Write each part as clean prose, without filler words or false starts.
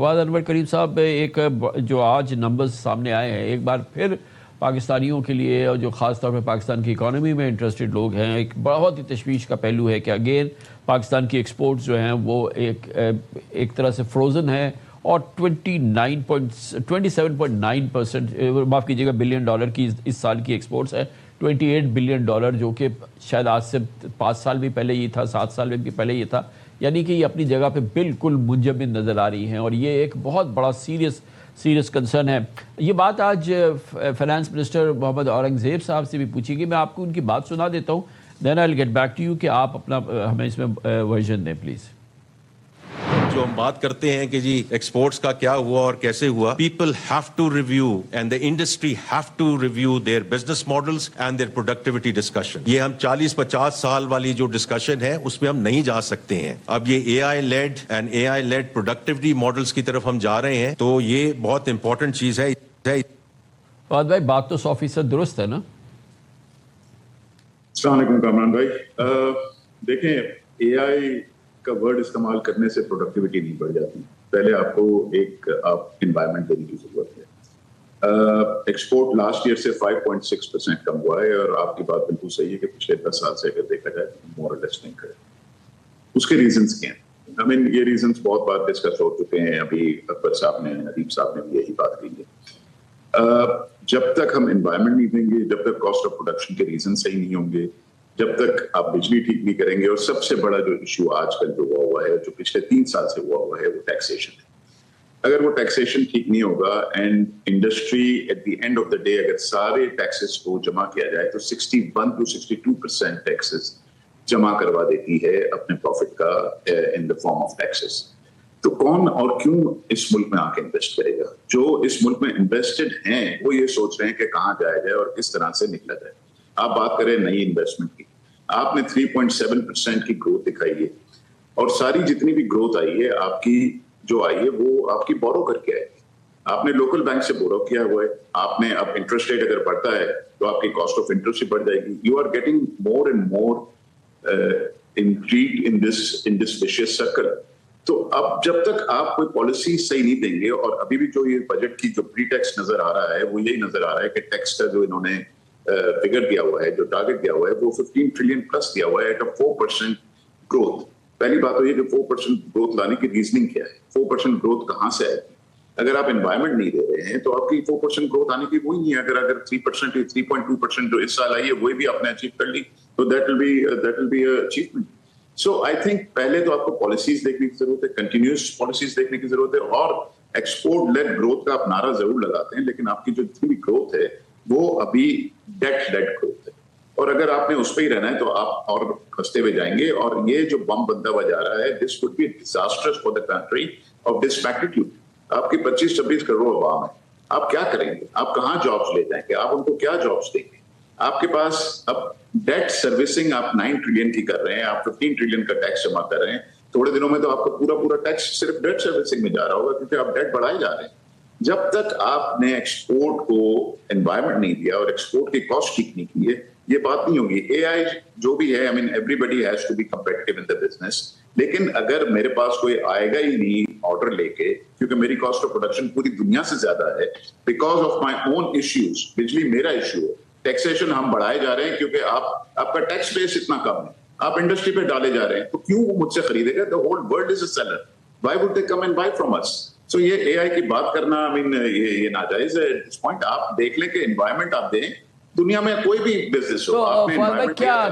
फवाद अनवर करीम साहब, एक जो आज नंबर्स सामने आए हैं, एक बार फिर पाकिस्तानियों के लिए और जो ख़ास तौर पर पाकिस्तान की इकॉनमी में इंटरेस्टेड लोग हैं, एक बहुत ही तशवीश का पहलू है कि अगेन पाकिस्तान की एक्सपोर्ट्स जो हैं वो एक तरह से फ्रोज़न है और 27.9% माफ़ कीजिएगा बिलियन डॉलर की इस साल की एक्सपोर्ट्स है। 28 बिलियन डॉलर, जो कि शायद आज से 5 साल भी पहले ये था, 7 साल भी पहले ये था। यानी कि ये अपनी जगह पे बिल्कुल मुंजमद नज़र आ रही हैं और ये एक बहुत बड़ा सीरियस कंसर्न है। ये बात आज फाइनेंस मिनिस्टर मोहम्मद औरंगज़ेब साहब से भी पूछी गई। मैं आपको उनकी बात सुना देता हूँ, then I will get back to you कि आप अपना हमें इसमें वर्जन दें प्लीज़। जो हम बात करते हैं कि जी एक्सपोर्ट्स का क्या हुआ और कैसे हुआ, people have to review and the industry have to review their business models and their productivity discussion. ये हम 40-50 साल वाली जो डिस्कशन है उसमें हम नहीं जा सकते हैं। अब ये एआई लेड प्रोडक्टिविटी मॉडल्स की तरफ हम जा रहे हैं, तो ये बहुत इंपॉर्टेंट चीज है। फवाद भाई, बात तो 100% दुरुस्त है ना? अस्सलाम वालेकुम कामरान भाई। देखें, एआई का वर्ड इस्तेमाल करने से प्रोडक्टिविटी नहीं बढ़ जाती। पहले आपको एक एनवायरनमेंट देने की जरूरत है। एक्सपोर्ट लास्ट ईयर से 5.6% कम हुआ है और आपकी बात बिल्कुल सही है कि पिछले 10 साल से अगर देखा जाए तो मोर और लेस नहीं करे। उसके रीजंस क्या हैं? ये रीजंस बहुत बार डिस्कस हो चुके हैं। अभी अकबर साहब ने, नदीम साहब ने भी यही बात की है। जब तक हम एनवायरनमेंट नहीं देंगे, जब तक कॉस्ट ऑफ प्रोडक्शन के रीजन सही नहीं होंगे, जब तक आप बिजली ठीक नहीं करेंगे, और सबसे बड़ा जो इशू आजकल जो हुआ है, जो पिछले 3 साल से हुआ है, वो टैक्सेशन है। अगर वो टैक्सेशन ठीक नहीं होगा and industry at the end of the day अगर सारे टैक्सेस को जमा किया जाए तो 61 to 62% टैक्सेस जमा करवा देती है अपने प्रॉफिट का in the form of taxes. तो कौन और क्यों इस मुल्क में आके इन्वेस्ट करेगा? जो इस मुल्क में इन्वेस्टेड हैं वो ये सोच रहे हैं कि कहाँ जाया जाए और किस तरह से निकला जाए। आप बात करें नई इन्वेस्टमेंट की, आपने 3.7% की ग्रोथ दिखाई है और सारी जितनी भी ग्रोथ आई है आपकी जो आई है वो आपकी बोरो करके आई है। आपने लोकल बैंक से बोरो किया हुआ है। आपने अब इंटरेस्ट रेट अगर बढ़ता है तो आपकी कॉस्ट ऑफ इंटरेस्ट बढ़ जाएगी। You are getting more and more intrigued in this vicious circle. तो अब जब तक आप कोई पॉलिसी सही नहीं देंगे, और अभी भी जो ये बजट की जो प्री टैक्स नजर आ रहा है वो यही नजर आ रहा है कि टैक्स का जो इन्होंने फिगर दिया हुआ है, जो टारगेट दिया हुआ है, वो 15 ट्रिलियन प्लस दिया हुआ है एट 4% ग्रोथ। पहली बात तो ये कि 4% ग्रोथ लाने की रीजनिंग क्या है? 4% ग्रोथ कहाँ से आएगी? अगर आप एनवायरमेंट नहीं दे रहे हैं तो आपकी 4% ग्रोथ आने की वही नहीं है। अगर 3% 3.2% जो इस साल आई है वही भी आपने अचीव कर ली तो that will be achievement. So I think पहले तो आपको पॉलिसीज देखने की जरूरत है, कंटिन्यूस पॉलिसीज देखने की जरूरत है। और एक्सपोर्ट लेड ग्रोथ का आप नारा जरूर लगाते हैं, लेकिन आपकी जो जितनी भी ग्रोथ है वो अभी डेट लेड ग्रोथ है, और अगर आपने उस पर ही रहना है तो आप और खस्ते हुए जाएंगे। और ये जो बम बंदा हुआ जा रहा है, this would be disasters for the country of this magnitude. आपकी 25-26 करोड़ अवाम है, आप क्या करेंगे? आप कहाँ जॉब्स ले जाएंगे? आप उनको क्या जॉब्स देंगे? आपके पास अब डेट सर्विसिंग आप 9 ट्रिलियन की कर रहे हैं, आप 15 ट्रिलियन का टैक्स जमा कर रहे हैं। थोड़े दिनों में तो आपका पूरा टैक्स सिर्फ डेट सर्विसिंग में जा रहा होगा, क्योंकि आप डेट बढ़ाए जा रहे हैं। जब तक आपने एक्सपोर्ट को एनवायरमेंट नहीं दिया और एक्सपोर्ट की कॉस्ट ठीक नहीं की है, ये बात नहीं होगी। एआई जो भी है, everybody has to be competitive in the business, लेकिन अगर मेरे पास कोई आएगा ही नहीं ऑर्डर लेके, क्योंकि मेरी कॉस्ट ऑफ प्रोडक्शन पूरी दुनिया से ज्यादा है because of my own issues, बिजली मेरा इश्यू है, टैक्सेशन हम बढ़ाए जा रहे हैं क्योंकि आपका टैक्स बेस इतना कम है, आप इंडस्ट्री पे डाले जा रहे हैं, तो क्यों वो मुझसे खरीदेगा? The whole world is a seller, why would they come and buy from us? So ये एआई की बात करना ये नाजायज है। इस पॉइंट आप देख लें कि एनवायरमेंट आप दें, दुनिया में कोई भी बिजनेस हो, तो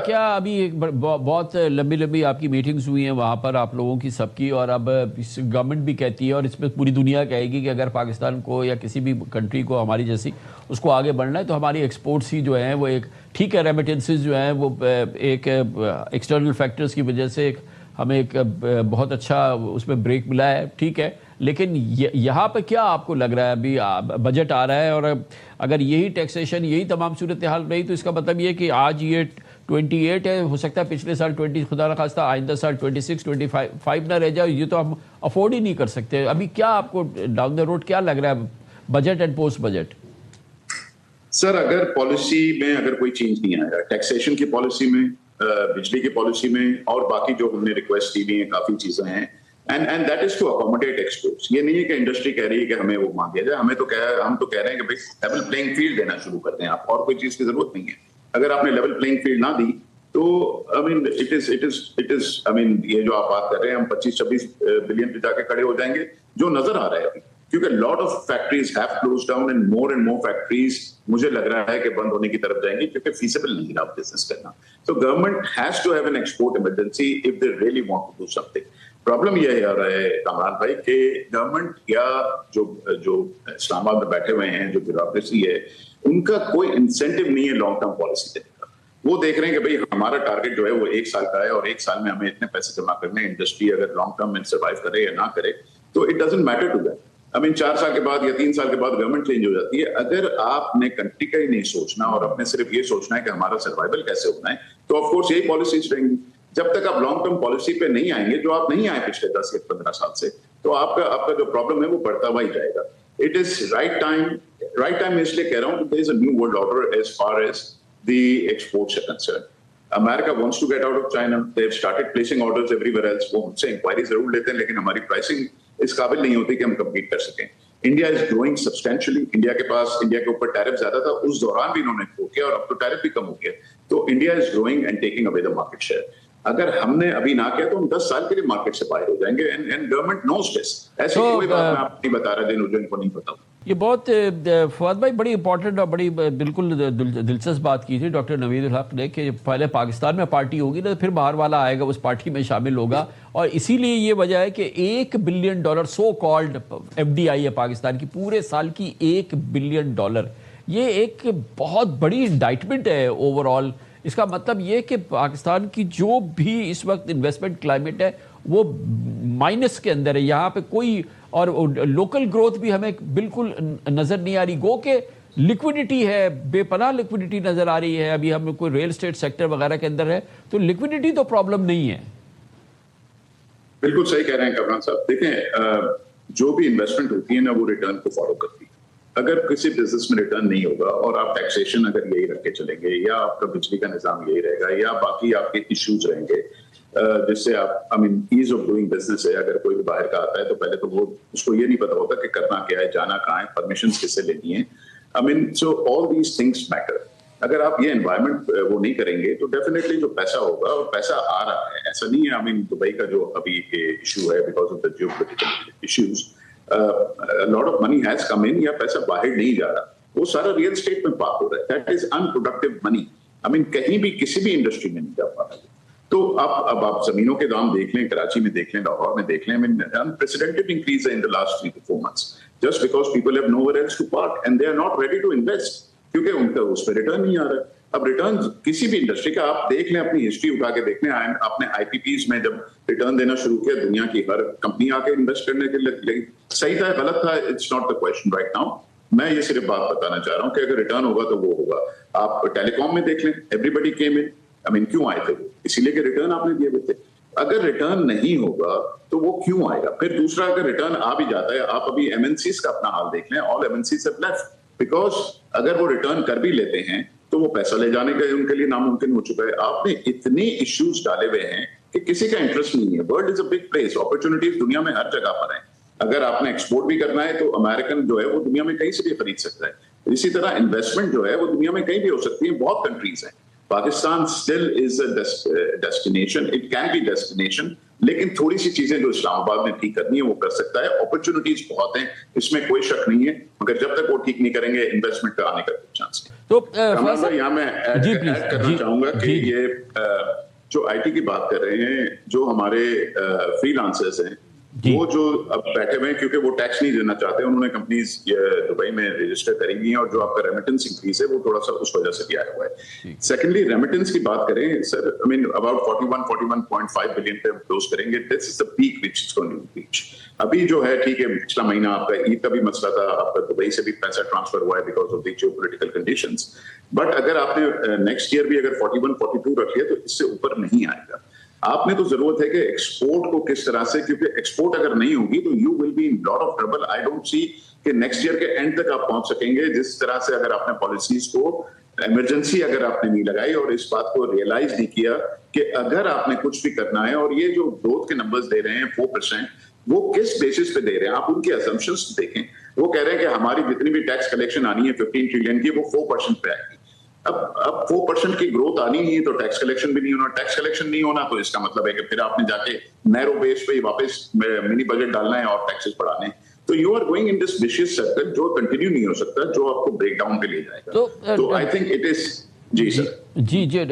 क्या अभी बहुत लंबी आपकी मीटिंग्स हुई हैं वहाँ पर आप लोगों की सबकी, और अब गवर्नमेंट भी कहती है और इसमें पूरी दुनिया कहेगी कि अगर पाकिस्तान को या किसी भी कंट्री को हमारी जैसी उसको आगे बढ़ना है तो हमारी एक्सपोर्ट्स ही जो हैं वो एक ठीक है, रेमिटेंसेस जो हैं वो एक एक्सटर्नल फैक्टर्स की वजह से हमें एक बहुत अच्छा उसमें ब्रेक मिला है, ठीक है। लेकिन यहाँ पे क्या आपको लग रहा है? अभी बजट आ रहा है और अगर यही टैक्सेशन, यही तमाम सूरत हाल रही तो इसका मतलब ये कि आज ये 28 है, हो सकता है पिछले साल 20, खुदा न खास्ता आइंदा साल 26, 25 ना रह जाए। ये तो हम अफोर्ड ही नहीं कर सकते। अभी क्या आपको डाउन द रोड क्या लग रहा है, budget and post budget? Sir, अगर पॉलिसी में अगर कोई चेंज नहीं आएगा, टैक्सेशन की पॉलिसी में, बिजली की पॉलिसी में, और बाकी जो हमने रिक्वेस्ट दी हुई है, काफी चीजें हैं, and that is to accommodate exports. یہ نہیں ہے کہ انڈسٹری کہہ رہی ہے کہ ہمیں وہ مان دیا جائے, ہم تو کہہ رہے ہیں کہ بھائی لیول پلینگ فیلڈ دینا شروع کر دیں آپ, اور کوئی چیز کی ضرورت نہیں ہے. اگر آپ نے لیول پلینگ فیلڈ نہ دی تو یہ جو آپ بات کر رہے ہیں ہم 25-26 بلین پہ جا کے کھڑے ہو جائیں گے, جو نظر آ رہا ہے ابھی, کیونکہ lot of factories have close down and more factories مجھے لگ رہا ہے کہ بند ہونے کی طرف جائیں گی کیونکہ فیزیبل نہیں رہا بزنس کرنا. تو government has to have an export emergency if they really want to do something. Problem یہ آ رہا ہے کامران بھائی کہ گورنمنٹ یا جو اسلام آباد میں بیٹھے ہوئے ہیں, جو بیوروکریسی ہے, ان کا کوئی انسینٹو نہیں ہے لانگ ٹرم پالیسی دینے کا. وہ دیکھ رہے ہیں کہ بھائی ہمارا ٹارگیٹ جو ہے وہ 1 سال کا ہے اور 1 سال میں ہمیں اتنے پیسے جمع کرنے ہیں. انڈسٹری اگر لانگ ٹرم میں سروائیو کرے یا نہ کرے تو it doesn't matter to that. 4 سال کے بعد یا 3 سال کے بعد گورنمنٹ چینج ہو جاتی ہے. اگر آپ نے کنٹری کا ہی نہیں سوچنا اور اپنے صرف یہ سوچنا ہے کہ ہمارا سروائیول کیسے ہونا ہے, تو آف کورس یہی پالیسیز رہیں گی. جب تک آپ لانگ ٹرم پالیسی پہ نہیں آئیں گے, جو آپ نہیں آئے پچھلے 10 یا 15 سال سے, تو آپ کا جو پرابلم ہے وہ بڑھتا ہوا ہی جائے گا. اٹ از رائٹ ٹائم میں اس لیے کہہ رہا ہوں کہ there is a new world order as far as the exports are concerned. America wants to get out of China. They have started placing orders everywhere else. وہ ہم سے inquiry ضرور لیتے ہیں لیکن ہماری پرائسنگ اس قابل نہیں ہوتی کہ ہم کمپیٹ کر سکیں. India is growing substantially. India کے اوپر ٹیرف زیادہ تھا, اس دوران بھی انہوں نے گرو کیا اور اب تو ٹیرف بھی کم ہو گیا. تو India is growing and taking away the market share. اگر ہم نے ابھی نہ کیا تو ہم 10 سال کے لیے مارکیٹ سے باہر ہو جائیں گے. اینڈ گورنمنٹ نوز دس. ایسی کوئی بات میں آپ نہیں بتا رہا جن کو نہیں پتا. یہ بہت فواد بھائی بڑی امپورٹنٹ اور بڑی بالکل دلچسپ بات کی تھی ڈاکٹر نوید الحق نے کہ پہلے پاکستان میں پارٹی ہوگی نا, پھر باہر والا آئے گا اس پارٹی میں شامل ہوگا. اور اسی لیے یہ وجہ ہے کہ $1 بلین سو کالڈ FDI ہے پاکستان کی, پورے سال کی $1 بلین. یہ ایک بہت بڑی انڈائٹمنٹ ہے اوور آل. اس کا مطلب یہ کہ پاکستان کی جو بھی اس وقت انویسٹمنٹ کلائمیٹ ہے وہ مائنس کے اندر ہے. یہاں پہ کوئی اور لوکل گروتھ بھی ہمیں بالکل نظر نہیں آ رہی. گو کہ لکوڈیٹی ہے, بے پناہ لکوڈیٹی نظر آ رہی ہے. ابھی ہم کوئی ریل اسٹیٹ سیکٹر وغیرہ کے اندر ہے تو لکوڈیٹی تو پرابلم نہیں ہے. بالکل صحیح کہہ رہے ہیں کامران صاحب. دیکھیں جو بھی انویسٹمنٹ ہوتی ہے نا وہ ریٹرن کو فالو کرتی ہے. اگر کسی بزنس میں ریٹرن نہیں ہوگا اور آپ ٹیکسیشن اگر یہی رکھ کے چلیں گے یا آپ کا بجلی کا نظام یہی رہے گا یا باقی آپ کے ایشوز رہیں گے جس سے آپ ایز آف ڈوئنگ بزنس ہے. اگر کوئی باہر کا آتا ہے تو پہلے تو وہ اس کو یہ نہیں پتا ہوتا کہ کرنا کیا ہے, جانا کہاں ہے, پرمیشنز کس سے لینی ہے. سو آل دیز تھنگس میٹر. اگر آپ یہ انوائرمنٹ وہ نہیں کریں گے تو ڈیفینیٹلی جو پیسہ ہوگا اور پیسہ آ رہا ہے, ایسا نہیں ہے. دبئی کا جو ابھی ایشو ہے because of the geopolitical issues, lot of money has come in, یا پیسہ باہر نہیں جا رہا, وہ سارا ریئل اسٹیٹ میں پارک ہو رہا ہے. That is unproductive money. کہیں بھی کسی بھی انڈسٹری میں نہیں جا پا رہا. تو اب آپ زمینوں کے دام دیکھ لیں, کراچی میں دیکھ لیں, لاہور میں دیکھ لیں. unprecedented increase in the last 3 to 4 months just because people have nowhere else to park and they are not ready to invest کیونکہ ان کا اس پہ ریٹرن نہیں آ رہا ہے. اب ریٹرن کسی بھی انڈسٹری کا آپ دیکھ لیں, اپنی ہسٹری اٹھا کے دیکھ لیں. آپ نے IPPs میں جب ریٹرن دینا شروع کیا دنیا کی ہر کمپنی آ کے انویسٹ کرنے کے لگی. صحیح تھا غلط تھا, it's not the question right now. میں یہ صرف بات بتانا چاہ رہا ہوں کہ اگر ریٹرن ہوگا تو وہ ہوگا. آپ ٹیلی کام میں دیکھ لیں, ایوری بڈی کیم ان. کیوں آئے تھے وہ؟ اسی لیے کہ ریٹرن آپ نے دیے ہوئے تھے. اگر ریٹرن نہیں ہوگا تو وہ کیوں آئے گا؟ پھر دوسرا, اگر ریٹرن آ بھی جاتا ہے, آپ ابھی MNCs کا اپنا حال دیکھ لیں. آل MNCs have left بیکاز اگر وہ ریٹرن کر بھی لیتے ہیں تو وہ پیسہ لے جانے کا ان کے لیے ناممکن ہو چکا ہے. آپ نے اتنے ایشوز ڈالے ہوئے ہیں کہ کسی کا انٹرسٹ نہیں ہے. World is a big place, opportunities دنیا میں ہر جگہ پر ہیں. اگر آپ نے ایکسپورٹ بھی کرنا ہے تو امریکن جو ہے وہ دنیا میں کہیں سے بھی خرید سکتا ہے. اسی طرح انویسٹمنٹ جو ہے وہ دنیا میں کہیں بھی ہو سکتی ہے. بہت کنٹریز ہیں. Pakistan still is a destination, it can be destination, لیکن تھوڑی سی چیزیں جو اسلام آباد نے ٹھیک کرنی ہے وہ کر سکتا ہے. اپرچونیٹیز بہت ہیں, اس میں کوئی شک نہیں ہے, مگر جب تک وہ ٹھیک نہیں کریں گے انویسٹمنٹ کا آنے کا چانس نہیں. تو یہاں میں ایڈ کرنا چاہوں گا کہ یہ جو IT کی بات کر رہے ہیں, جو ہمارے فری لانسرز ہیں وہ جو اب بیٹھے ہوئے ہیں کیونکہ وہ ٹیکس نہیں دینا چاہتے, انہوں نے کمپنیز دبئی میں رجسٹر کریں گی, اور جو آپ کا ریمیٹنس انکریز ہے وہ تھوڑا سا اس وجہ سے بھی آیا ہوا ہے. سیکنڈلی ریمیٹنس کی بات کریں سر, اباؤٹ 41.5 بلین پہ کلوز کریں گے. This is the peak which is going to reach. ابھی جو ہے ٹھیک ہے, پچھلا مہینہ آپ کا عید کا بھی مسئلہ تھا, آپ کا دبئی سے بھی پیسہ ٹرانسفر ہوا ہے because of the geopolitical conditions. But اگر آپ نے نیکسٹ ایئر بھی اگر 41-42 رکھ لیا تو اس سے اوپر نہیں آئے گا. آپ نے تو ضرورت ہے کہ ایکسپورٹ کو کس طرح سے, کیونکہ ایکسپورٹ اگر نہیں ہوگی تو you will be in lot of trouble. I don't see کہ نیکسٹ ایئر کے اینڈ تک آپ پہنچ سکیں گے جس طرح سے اگر آپ نے پالیسیز کو इमरजेंसी अगर आपने नहीं लगाई और इस बात को रियलाइज नहीं किया कि अगर आपने कुछ भी करना है, और ये जो ग्रोथ के नंबर्स दे रहे हैं 4%, वो किस बेसिस पे दे रहे हैं, आप उनके असम्पशंस देखें। वो कह रहे हैं कि हमारी जितनी भी टैक्स कलेक्शन आनी है 15 ट्रिलियन की, वो 4% पे आएगी। अब 4% की ग्रोथ आनी ही है तो टैक्स कलेक्शन भी नहीं होना, टैक्स कलेक्शन नहीं होना तो इसका मतलब है कि फिर आपने जाके नैरो बेस पे वापस मिनी बजट डालना है और टैक्सेस बढ़ाने हैं। तो you are going in this vicious circle जो कंटिन्यू नहीं हो सकता, जो आपको ब्रेक डाउन पे ले जाएगा। तो आई थिंक इट इज जी सर। जी